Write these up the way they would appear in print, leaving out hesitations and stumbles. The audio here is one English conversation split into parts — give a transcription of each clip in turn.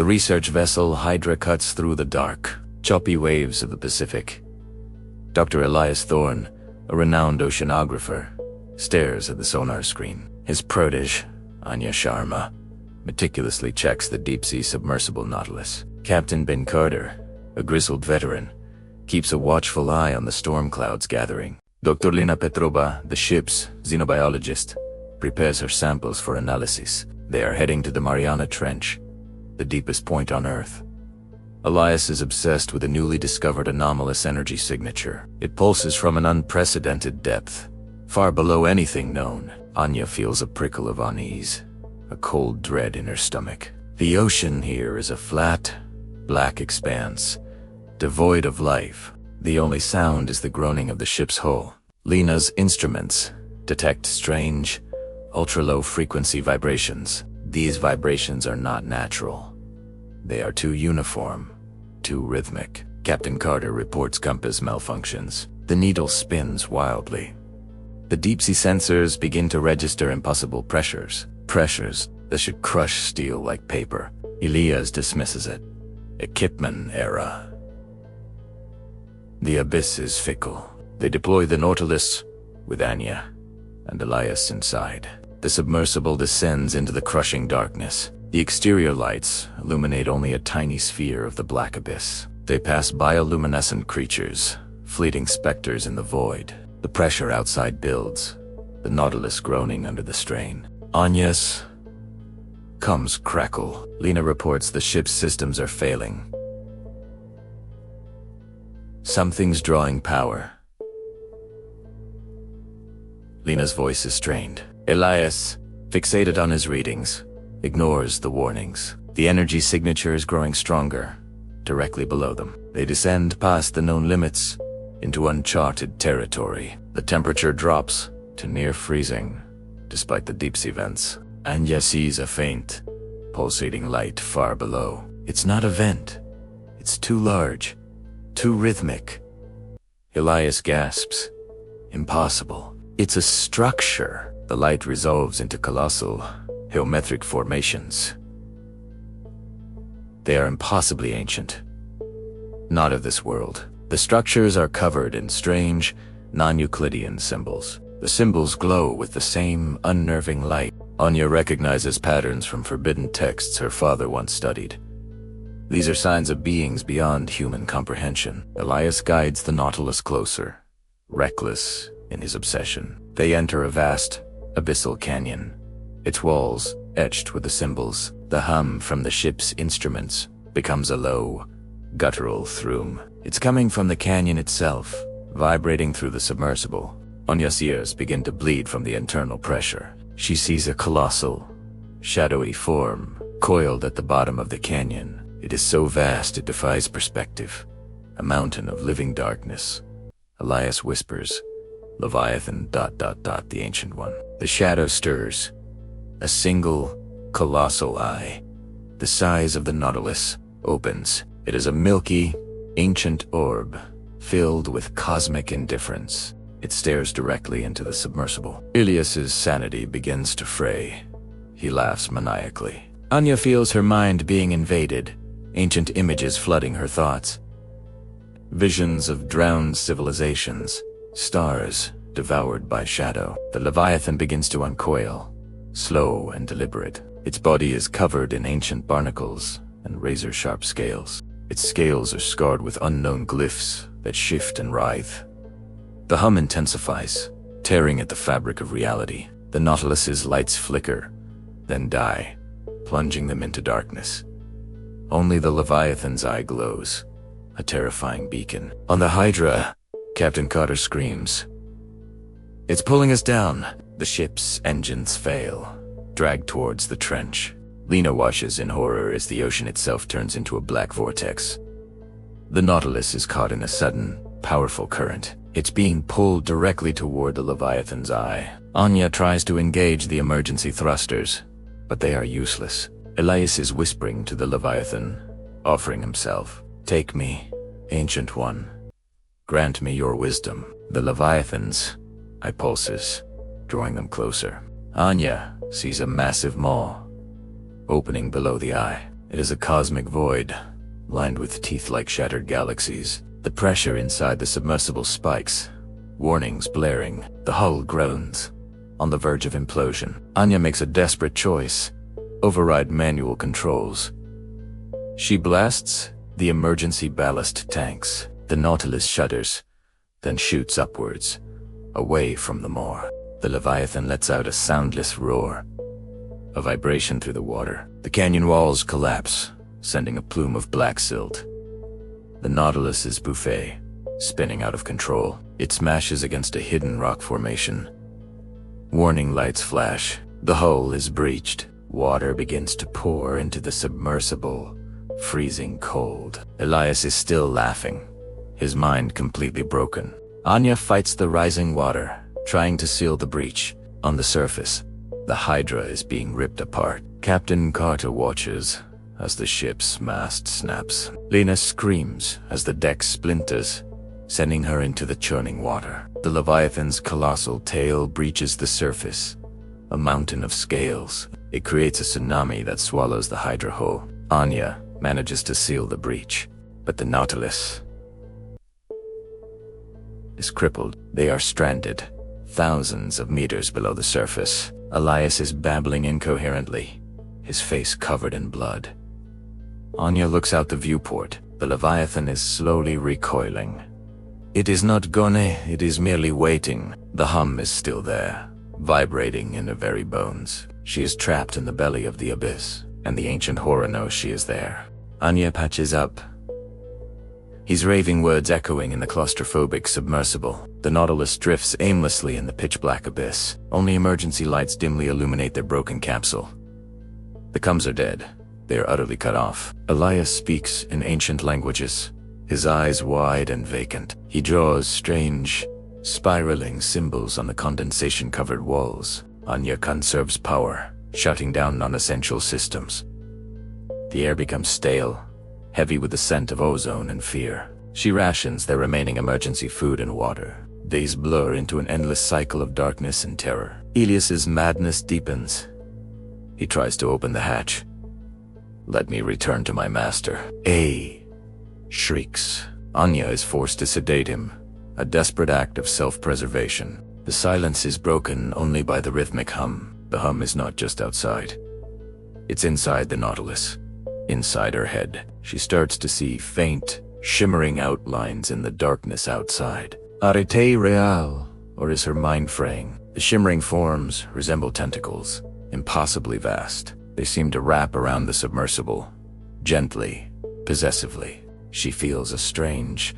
The research vessel Hydra cuts through the dark, choppy waves of the Pacific. Dr. Elias Thorne, a renowned oceanographer, stares at the sonar screen. His protege, Anya Sharma, meticulously checks the deep-sea submersible Nautilus. Captain Ben Carter, a grizzled veteran, keeps a watchful eye on the storm clouds gathering. Dr. Lina Petrova, the ship's xenobiologist, prepares her samples for analysis. They are heading to the Mariana Trench, the deepest point on Earth. Elias is obsessed with a newly discovered anomalous energy signature. It pulses from an unprecedented depth, far below anything known. Anya feels a prickle of unease, a cold dread in her stomach. The ocean here is a flat, black expanse, devoid of life. The only sound is the groaning of the ship's hull. Lina's instruments detect strange, ultra-low frequency vibrations. These vibrations are not natural. They are too uniform, too rhythmic. Captain Carter reports compass malfunctions. The needle spins wildly. The deep-sea sensors begin to register impossible pressures that should crush steel like paper. Elias dismisses it. A Kipman era. The abyss is fickle. They deploy the Nautilus with Anya and Elias inside. The submersible descends into the crushing darkness. The exterior lights illuminate only a tiny sphere of the black abyss. They pass bioluminescent creatures, fleeting specters in the void. The pressure outside builds, the Nautilus groaning under the strain. Anya's comes crackle. Lina reports the ship's systems are failing. Something's drawing power. Lina's voice is strained. Elias, fixated on his readings, ignores the warnings. The energy signature is growing stronger, directly below them. They descend past the known limits into uncharted territory. The temperature drops to near freezing, despite the deep-sea vents. Anya sees a faint, pulsating light far below. It's not a vent. It's too large, too rhythmic. Elias gasps. Impossible. It's a structure. The light resolves into colossal, geometric formations. They are impossibly ancient. Not of this world. The structures are covered in strange, non-Euclidean symbols. The symbols glow with the same unnerving light. Anya recognizes patterns from forbidden texts her father once studied. These are signs of beings beyond human comprehension. Elias guides the Nautilus closer, reckless in his obsession. They enter a vast, abyssal canyon, its walls etched with the symbols. The hum from the ship's instruments becomes a low, guttural thrum. It's coming from the canyon itself, vibrating through the submersible. Anya's ears begin to bleed from the internal pressure. She sees a colossal, shadowy form coiled at the bottom of the canyon. It is so vast it defies perspective. A mountain of living darkness. Elias whispers, Leviathan ... the Ancient One. The shadow stirs. A single, colossal eye, the size of the Nautilus, opens. It is a milky, ancient orb, filled with cosmic indifference. It stares directly into the submersible. Elias's sanity begins to fray. He laughs maniacally. Anya feels her mind being invaded, ancient images flooding her thoughts. Visions of drowned civilizations, stars devoured by shadow. The Leviathan begins to uncoil, slow and deliberate. Its body is covered in ancient barnacles and razor-sharp scales. Its scales are scarred with unknown glyphs that shift and writhe. The hum intensifies, tearing at the fabric of reality. The Nautilus's lights flicker, then die, plunging them into darkness. Only the Leviathan's eye glows, a terrifying beacon. On the Hydra, Captain Carter screams. It's pulling us down. The ship's engines fail, dragged towards the trench. Lina watches in horror as the ocean itself turns into a black vortex. The Nautilus is caught in a sudden, powerful current. It's being pulled directly toward the Leviathan's eye. Anya tries to engage the emergency thrusters, but they are useless. Elias is whispering to the Leviathan, offering himself. Take me, Ancient One. Grant me your wisdom. The Leviathan's eye pulses, drawing them closer. Anya sees a massive maw opening below the eye. It is a cosmic void, lined with teeth-like shattered galaxies. The pressure inside the submersible spikes, warnings blaring. The hull groans, on the verge of implosion. Anya makes a desperate choice: override manual controls. She blasts the emergency ballast tanks. The Nautilus shudders, then shoots upwards, away from the moor. The Leviathan lets out a soundless roar, a vibration through the water. The canyon walls collapse, sending a plume of black silt. The Nautilus's buffet, spinning out of control. It smashes against a hidden rock formation. Warning lights flash. The hull is breached. Water begins to pour into the submersible, freezing cold. Elias is still laughing, his mind completely broken. Anya fights the rising water, trying to seal the breach. On the surface, the Hydra is being ripped apart. Captain Carter watches as the ship's mast snaps. Lena screams as the deck splinters, sending her into the churning water. The Leviathan's colossal tail breaches the surface, a mountain of scales. It creates a tsunami that swallows the Hydra whole. Anya manages to seal the breach, but the Nautilus is crippled. They are stranded, thousands of meters below the surface. Elias is babbling incoherently, his face covered in blood. Anya looks out the viewport. The Leviathan is slowly recoiling. It is not gone, it is merely waiting. The hum is still there, vibrating in her very bones. She is trapped in the belly of the abyss, and the ancient horror knows she is there. Anya patches up, his raving words echoing in the claustrophobic submersible. The Nautilus drifts aimlessly in the pitch-black abyss. Only emergency lights dimly illuminate their broken capsule. The Cums are dead. They are utterly cut off. Elias speaks in ancient languages, his eyes wide and vacant. He draws strange, spiraling symbols on the condensation-covered walls. Anya conserves power, shutting down non-essential systems. The air becomes stale, heavy with the scent of ozone and fear. She rations their remaining emergency food and water. Days blur into an endless cycle of darkness and terror. Elias's madness deepens. He tries to open the hatch. "Let me return to my master." Shrieks. Anya is forced to sedate him, a desperate act of self-preservation. The silence is broken only by the rhythmic hum. The hum is not just outside. It's inside the Nautilus, inside her head. She starts to see faint, shimmering outlines in the darkness outside. Arete real, or is her mind fraying? The shimmering forms resemble tentacles, impossibly vast. They seem to wrap around the submersible, gently, possessively. She feels a strange,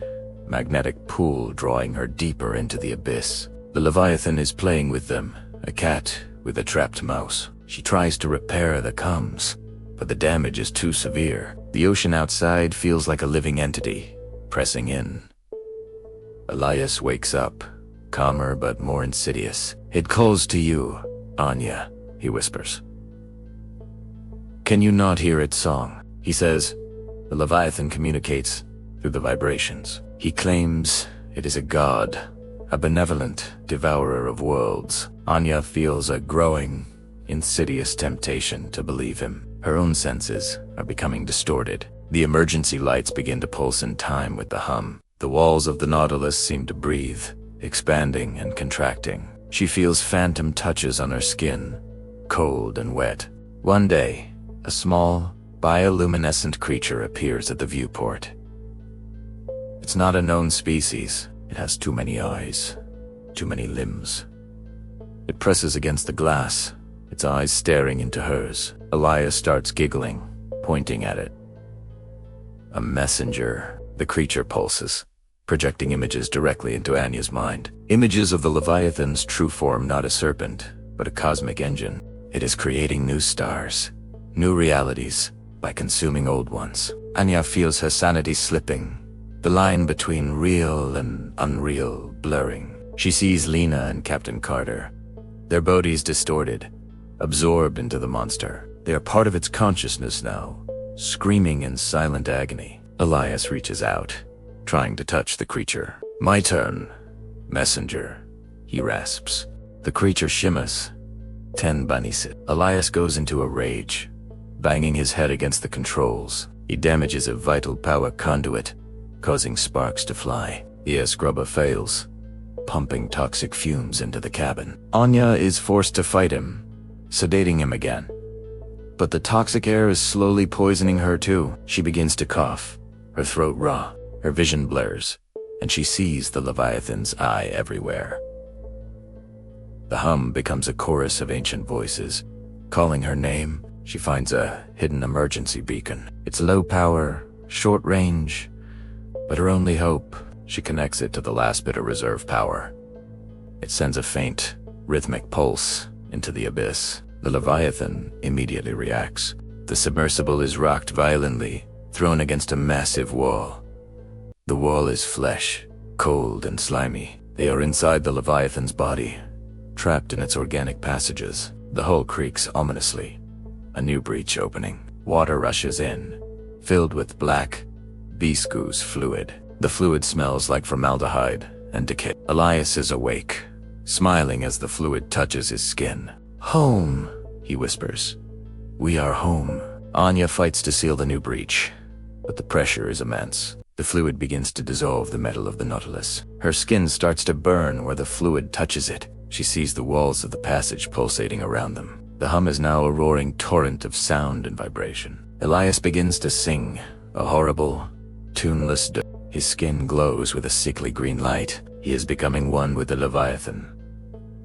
magnetic pull drawing her deeper into the abyss. The Leviathan is playing with them, a cat with a trapped mouse. She tries to repair the Cums, but the damage is too severe. The ocean outside feels like a living entity, pressing in. Elias wakes up, calmer but more insidious. "It calls to you, Anya," he whispers. "Can you not hear its song?" He says. The Leviathan communicates through the vibrations. He claims it is a god, a benevolent devourer of worlds. Anya feels a growing, insidious temptation to believe him. Her own senses are becoming distorted. The emergency lights begin to pulse in time with the hum. The walls of the Nautilus seem to breathe, expanding and contracting. She feels phantom touches on her skin, cold and wet. One day, a small, bioluminescent creature appears at the viewport. It's not a known species. It has too many eyes, too many limbs. It presses against the glass, its eyes staring into hers. Elias starts giggling, pointing at it. A messenger. The creature pulses, projecting images directly into Anya's mind. Images of the Leviathan's true form, not a serpent, but a cosmic engine. It is creating new stars, new realities, by consuming old ones. Anya feels her sanity slipping, the line between real and unreal blurring. She sees Lena and Captain Carter, their bodies distorted, absorbed into the monster. They are part of its consciousness now, screaming in silent agony. Elias reaches out, trying to touch the creature. "My turn, messenger," he rasps. The creature shimmers. 10 bunnies. Elias goes into a rage, banging his head against the controls. He damages a vital power conduit, causing sparks to fly. The air scrubber fails, pumping toxic fumes into the cabin. Anya is forced to fight him, sedating him again. But the toxic air is slowly poisoning her too. She begins to cough, her throat raw, her vision blurs, and she sees the Leviathan's eye everywhere. The hum becomes a chorus of ancient voices. Calling her name, she finds a hidden emergency beacon. It's low power, short range, but her only hope, she connects it to the last bit of reserve power. It sends a faint, rhythmic pulse into the abyss. The Leviathan immediately reacts. The submersible is rocked violently, thrown against a massive wall. The wall is flesh, cold and slimy. They are inside the Leviathan's body, trapped in its organic passages. The hull creaks ominously. A new breach opening. Water rushes in, filled with black, viscous fluid. The fluid smells like formaldehyde and decay. Elias is awake, smiling as the fluid touches his skin. "Home," he whispers. "We are home." Anya fights to seal the new breach, but the pressure is immense. The fluid begins to dissolve the metal of the Nautilus. Her skin starts to burn where the fluid touches it. She sees the walls of the passage pulsating around them. The hum is now a roaring torrent of sound and vibration. Elias begins to sing, a horrible, tuneless His skin glows with a sickly green light. He is becoming one with the Leviathan,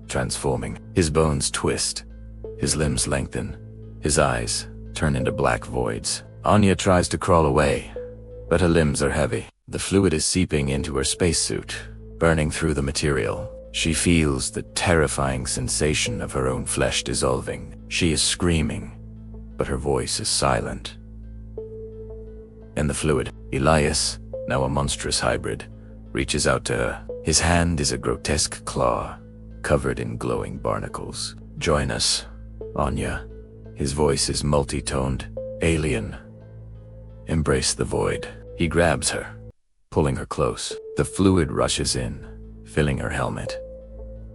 transforming. His bones twist, his limbs lengthen, his eyes turn into black voids. Anya tries to crawl away, but her limbs are heavy. The fluid is seeping into her spacesuit, burning through the material. She feels the terrifying sensation of her own flesh dissolving. She is screaming, but her voice is silent. In the fluid, Elias, now a monstrous hybrid, reaches out to her. His hand is a grotesque claw, covered in glowing barnacles. "Join us, Anya." His voice is multi-toned, alien. "Embrace the void." He grabs her, pulling her close. The fluid rushes in, filling her helmet.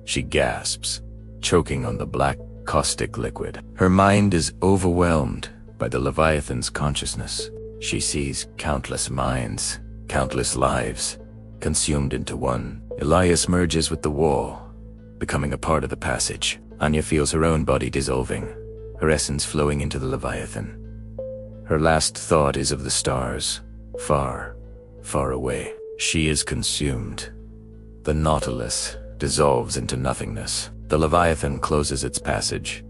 She gasps, choking on the black, caustic liquid. Her mind is overwhelmed by the Leviathan's consciousness. She sees countless minds, countless lives, consumed into one. Elias merges with the wall, becoming a part of the passage. Anya feels her own body dissolving, her essence flowing into the Leviathan. Her last thought is of the stars, far, far away. She is consumed. The Nautilus dissolves into nothingness. The Leviathan closes its passage,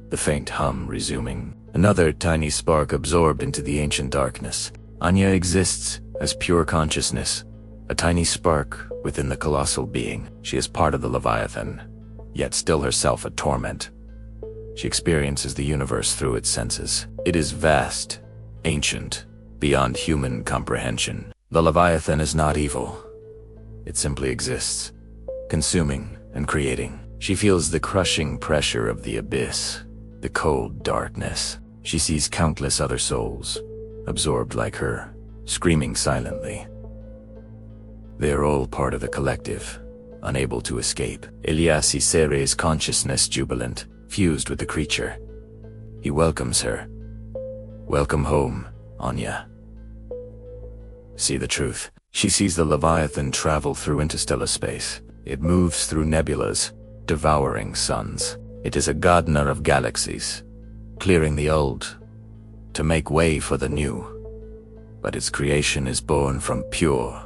the faint hum resuming. Another tiny spark absorbed into the ancient darkness. Anya exists as pure consciousness, a tiny spark within the colossal being. She is part of the Leviathan, yet still herself a torment. She experiences the universe through its senses. It is vast, ancient, beyond human comprehension. The Leviathan is not evil. It simply exists, consuming and creating. She feels the crushing pressure of the abyss, the cold darkness. She sees countless other souls, absorbed like her, screaming silently. They are all part of the collective, unable to escape. Elias Isere's consciousness jubilant, fused with the creature. He welcomes her. "Welcome home, Anya." See the truth. She sees the Leviathan travel through interstellar space. It moves through nebulas, devouring suns. It is a gardener of galaxies, clearing the old to make way for the new. But its creation is born from pure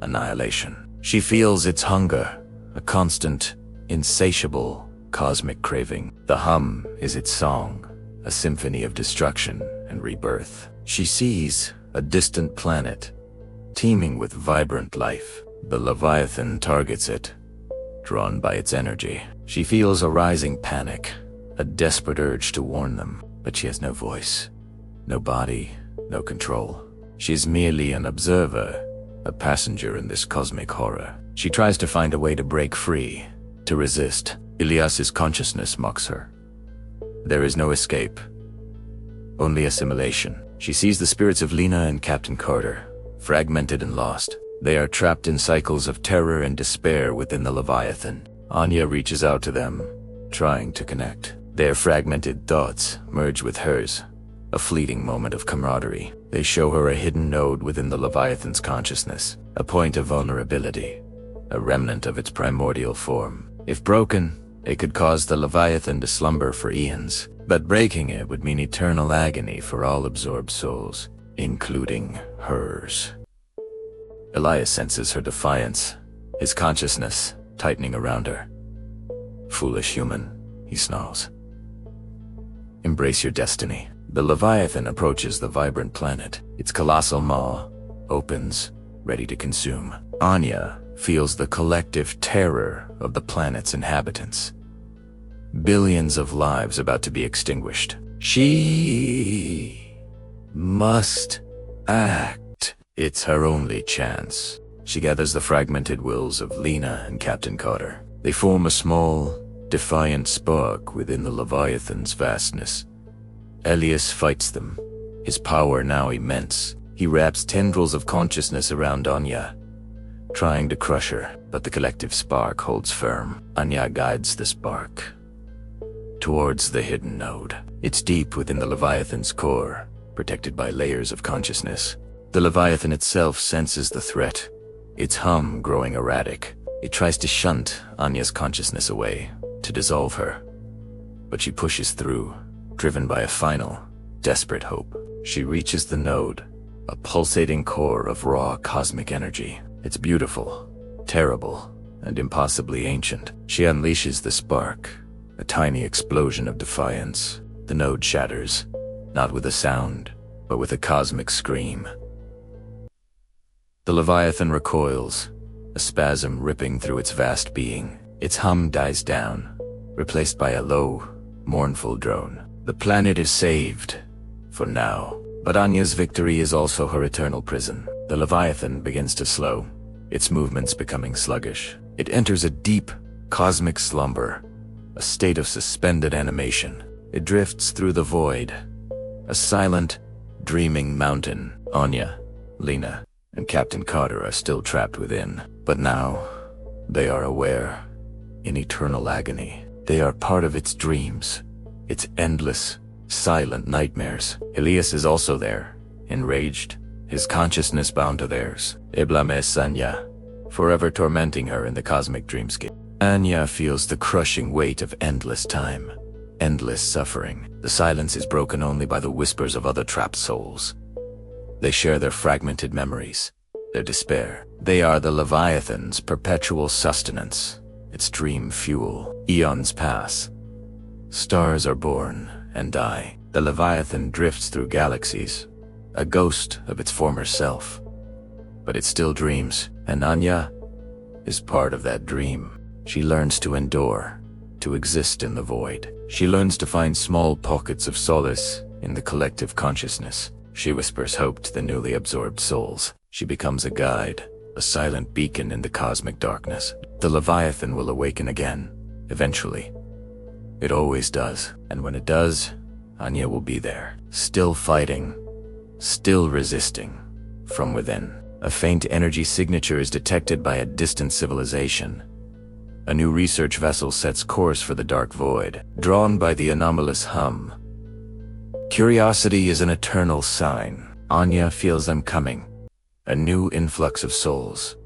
annihilation. She feels its hunger, a constant, insatiable, cosmic craving. The hum is its song, a symphony of destruction and rebirth. She sees a distant planet, teeming with vibrant life. The Leviathan targets it, drawn by its energy. She feels a rising panic, a desperate urge to warn them, but she has no voice, no body, no control. She is merely an observer, a passenger in this cosmic horror. She tries to find a way to break free, to resist. Elias's consciousness mocks her. There is no escape, only assimilation. She sees the spirits of Lena and Captain Carter, fragmented and lost. They are trapped in cycles of terror and despair within the Leviathan. Anya reaches out to them, trying to connect. Their fragmented thoughts merge with hers, a fleeting moment of camaraderie. They show her a hidden node within the Leviathan's consciousness, a point of vulnerability, a remnant of its primordial form. If broken, it could cause the Leviathan to slumber for eons, but breaking it would mean eternal agony for all absorbed souls, including hers. Elias senses her defiance, his consciousness tightening around her. "Foolish human," he snarls. "Embrace your destiny." The Leviathan approaches the vibrant planet. Its colossal maw opens, ready to consume. Anya feels the collective terror of the planet's inhabitants. Billions of lives about to be extinguished. She must act. It's her only chance. She gathers the fragmented wills of Lena and Captain Carter. They form a small, defiant spark within the Leviathan's vastness. Elias fights them, his power now immense. He wraps tendrils of consciousness around Anya, trying to crush her, but the collective spark holds firm. Anya guides the spark towards the hidden node. It's deep within the Leviathan's core, protected by layers of consciousness. The Leviathan itself senses the threat, its hum growing erratic. It tries to shunt Anya's consciousness away, to dissolve her. But she pushes through, driven by a final, desperate hope. She reaches the node, a pulsating core of raw cosmic energy. It's beautiful, terrible, and impossibly ancient. She unleashes the spark, a tiny explosion of defiance. The node shatters, not with a sound, but with a cosmic scream. The Leviathan recoils, a spasm ripping through its vast being. Its hum dies down, replaced by a low, mournful drone. The planet is saved, for now. But Anya's victory is also her eternal prison. The Leviathan begins to slow, its movements becoming sluggish. It enters a deep, cosmic slumber, a state of suspended animation. It drifts through the void, a silent, dreaming mountain. Anya, Lena, and Captain Carter are still trapped within. But now, they are aware, in eternal agony. They are part of its dreams, its endless, silent nightmares. Elias is also there, enraged, his consciousness bound to theirs. He blames Anya, forever tormenting her in the cosmic dreamscape. Anya feels the crushing weight of endless time, endless suffering. The silence is broken only by the whispers of other trapped souls. They share their fragmented memories, their despair. They are the Leviathan's perpetual sustenance, its dream fuel. Eons pass. Stars are born and die. The Leviathan drifts through galaxies, a ghost of its former self. But it still dreams, and Anya is part of that dream. She learns to endure, to exist in the void. She learns to find small pockets of solace in the collective consciousness. She whispers hope to the newly absorbed souls. She becomes a guide, a silent beacon in the cosmic darkness. The Leviathan will awaken again, eventually. It always does, and when it does, Anya will be there, still fighting, still resisting, from within. A faint energy signature is detected by a distant civilization. A new research vessel sets course for the dark void, drawn by the anomalous hum. Curiosity is an eternal sign. Anya feels them coming, a new influx of souls.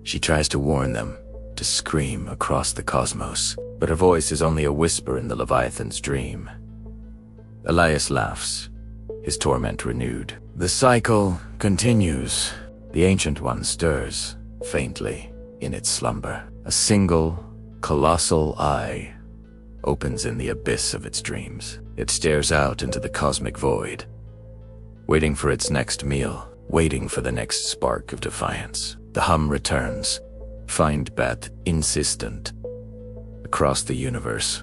She tries to warn them, to scream across the cosmos, but her voice is only a whisper in the Leviathan's dream. Elias laughs, his torment renewed. The cycle continues. The Ancient One stirs, faintly, in its slumber. A single, colossal eye opens in the abyss of its dreams. It stares out into the cosmic void, waiting for its next meal, waiting for the next spark of defiance. The hum returns, find Beth insistent. Across the universe,